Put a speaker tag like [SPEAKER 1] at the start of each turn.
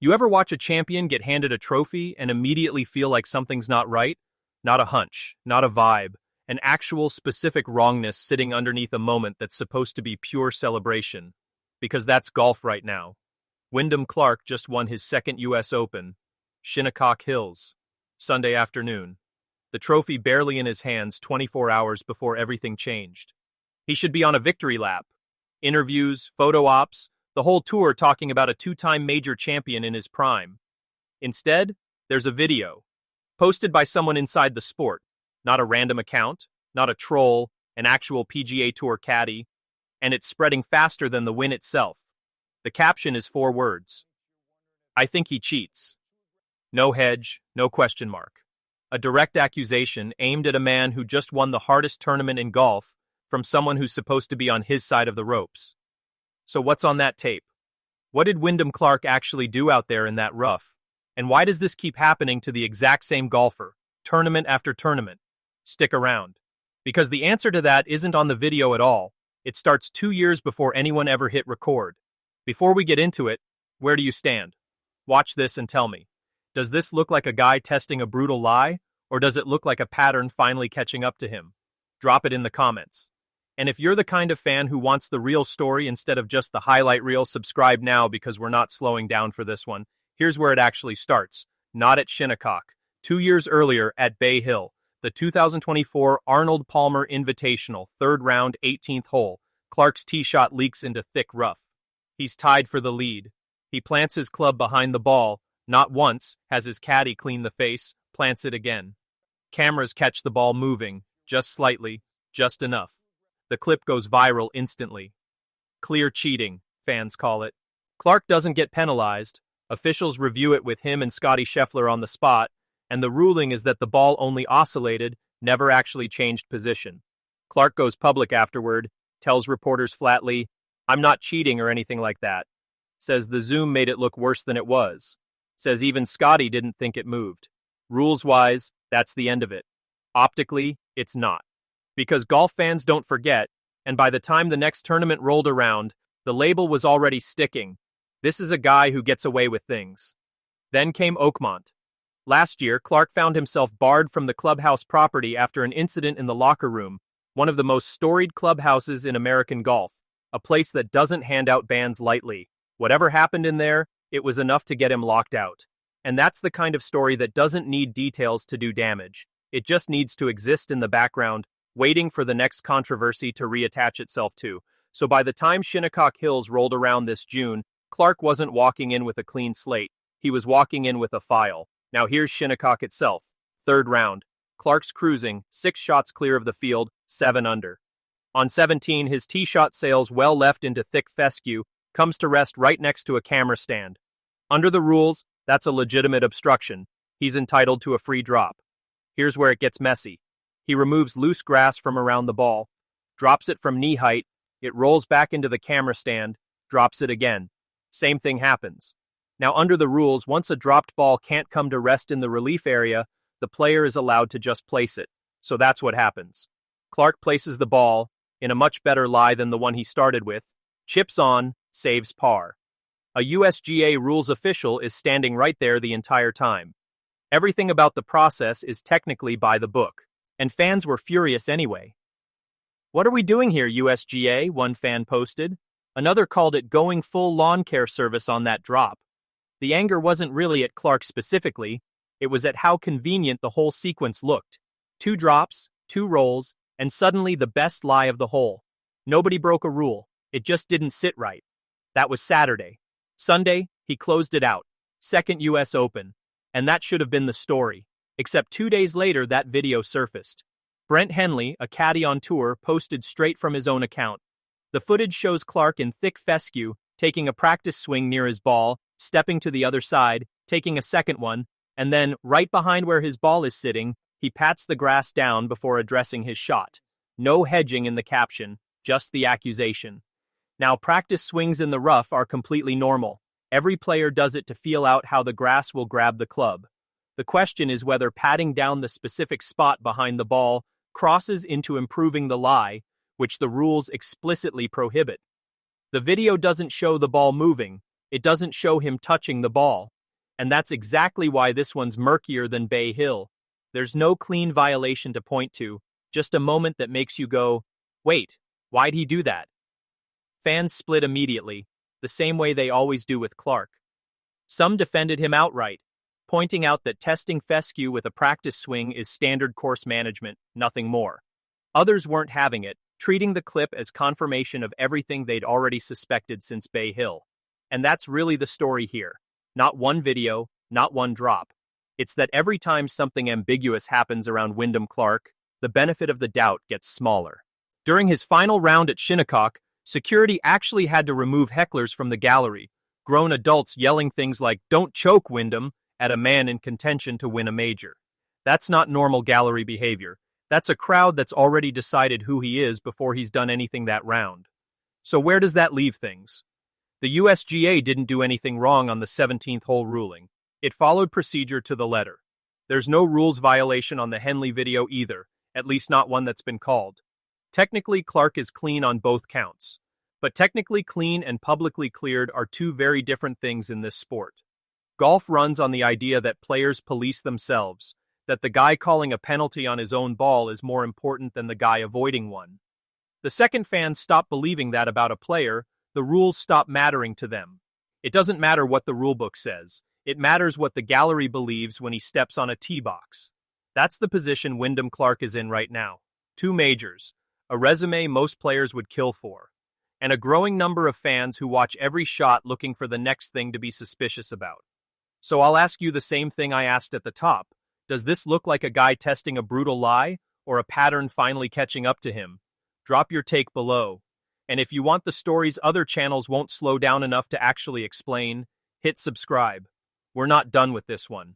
[SPEAKER 1] You ever watch a champion get handed a trophy and immediately feel like something's not right? Not a hunch, not a vibe, an actual specific wrongness sitting underneath a moment that's supposed to be pure celebration. Because that's golf right now. Wyndham Clark just won his second US Open, Shinnecock Hills, Sunday afternoon. The trophy barely in his hands 24 hours before everything changed. He should be on a victory lap. Interviews, photo ops, the whole tour talking about a two-time major champion in his prime. Instead, there's a video, posted by someone inside the sport, not a random account, not a troll, an actual PGA Tour caddy, and it's spreading faster than the win itself. The caption is 4 words. I think he cheats. No hedge, no question mark. A direct accusation aimed at a man who just won the hardest tournament in golf from someone who's supposed to be on his side of the ropes. So what's on that tape? What did Wyndham Clark actually do out there in that rough? And why does this keep happening to the exact same golfer, tournament after tournament? Stick around. Because the answer to that isn't on the video at all. It starts 2 years before anyone ever hit record. Before we get into it, where do you stand? Watch this and tell me. Does this look like a guy testing a brutal lie, or does it look like a pattern finally catching up to him? Drop it in the comments. And if you're the kind of fan who wants the real story instead of just the highlight reel, subscribe now because we're not slowing down for this one. Here's where it actually starts. Not at Shinnecock. 2 years earlier at Bay Hill, the 2024 Arnold Palmer Invitational, 3rd round, 18th hole. Clark's tee shot leaks into thick rough. He's tied for the lead. He plants his club behind the ball, not once, has his caddy clean the face, plants it again. Cameras catch the ball moving, just slightly, just enough. The clip goes viral instantly. Clear cheating, fans call it. Clark doesn't get penalized. Officials review it with him and Scotty Scheffler on the spot, and the ruling is that the ball only oscillated, never actually changed position. Clark goes public afterward, tells reporters flatly, "I'm not cheating or anything like that." Says the zoom made it look worse than it was. Says even Scotty didn't think it moved. Rules-wise, that's the end of it. Optically, it's not. Because golf fans don't forget, and by the time the next tournament rolled around, the label was already sticking. This is a guy who gets away with things. Then came Oakmont. Last year, Clark found himself barred from the clubhouse property after an incident in the locker room, one of the most storied clubhouses in American golf, a place that doesn't hand out bans lightly. Whatever happened in there, it was enough to get him locked out. And that's the kind of story that doesn't need details to do damage. It just needs to exist in the background, waiting for the next controversy to reattach itself to. So by the time Shinnecock Hills rolled around this June, Clark wasn't walking in with a clean slate. He was walking in with a file. Now here's Shinnecock itself. 3rd round. Clark's cruising, 6 shots clear of the field, 7 under. On 17, his tee shot sails well left into thick fescue, comes to rest right next to a camera stand. Under the rules, that's a legitimate obstruction. He's entitled to a free drop. Here's where it gets messy. He removes loose grass from around the ball, drops it from knee height, it rolls back into the camera stand, drops it again. Same thing happens. Now under the rules, once a dropped ball can't come to rest in the relief area, the player is allowed to just place it. So that's what happens. Clark places the ball, in a much better lie than the one he started with, chips on, saves par. A USGA rules official is standing right there the entire time. Everything about the process is technically by the book. And fans were furious anyway. "What are we doing here, USGA?" one fan posted. Another called it going full lawn care service on that drop. The anger wasn't really at Clark specifically, it was at how convenient the whole sequence looked. 2 drops, 2 rolls, and suddenly the best lie of the hole. Nobody broke a rule, it just didn't sit right. That was Saturday. Sunday, he closed it out. 2nd US Open. And that should have been the story. Except 2 days later that video surfaced. Brent Henley, a caddy on tour, posted straight from his own account. The footage shows Clark in thick fescue, taking a practice swing near his ball, stepping to the other side, taking a second one, and then, right behind where his ball is sitting, he pats the grass down before addressing his shot. No hedging in the caption, just the accusation. Now, practice swings in the rough are completely normal. Every player does it to feel out how the grass will grab the club. The question is whether patting down the specific spot behind the ball crosses into improving the lie, which the rules explicitly prohibit. The video doesn't show the ball moving, It doesn't show him touching the ball. And that's exactly why this one's murkier than Bay Hill. There's no clean violation to point to, just a moment that makes you go, wait, why'd he do that? Fans split immediately, the same way they always do with Clark. Some defended him outright, pointing out that testing fescue with a practice swing is standard course management, nothing more. Others weren't having it, treating the clip as confirmation of everything they'd already suspected since Bay Hill. And that's really the story here. Not one video, not one drop. It's that every time something ambiguous happens around Wyndham Clark, the benefit of the doubt gets smaller. During his final round at Shinnecock, security actually had to remove hecklers from the gallery, grown adults yelling things like, "Don't choke, Wyndham," at a man in contention to win a major. That's not normal gallery behavior. That's a crowd that's already decided who he is before he's done anything that round. So where does that leave things? The USGA didn't do anything wrong on the 17th hole ruling. It followed procedure to the letter. There's no rules violation on the Henley video either, at least not one that's been called. Technically, Clark is clean on both counts. But technically clean and publicly cleared are two very different things in this sport. Golf runs on the idea that players police themselves, that the guy calling a penalty on his own ball is more important than the guy avoiding one. The second fans stop believing that about a player, the rules stop mattering to them. It doesn't matter what the rulebook says. It matters what the gallery believes when he steps on a tee box. That's the position Wyndham Clark is in right now. 2 majors, a resume most players would kill for, and a growing number of fans who watch every shot looking for the next thing to be suspicious about. So I'll ask you the same thing I asked at the top. Does this look like a guy testing a brutal lie, or a pattern finally catching up to him? Drop your take below. And if you want the stories other channels won't slow down enough to actually explain, hit subscribe. We're not done with this one.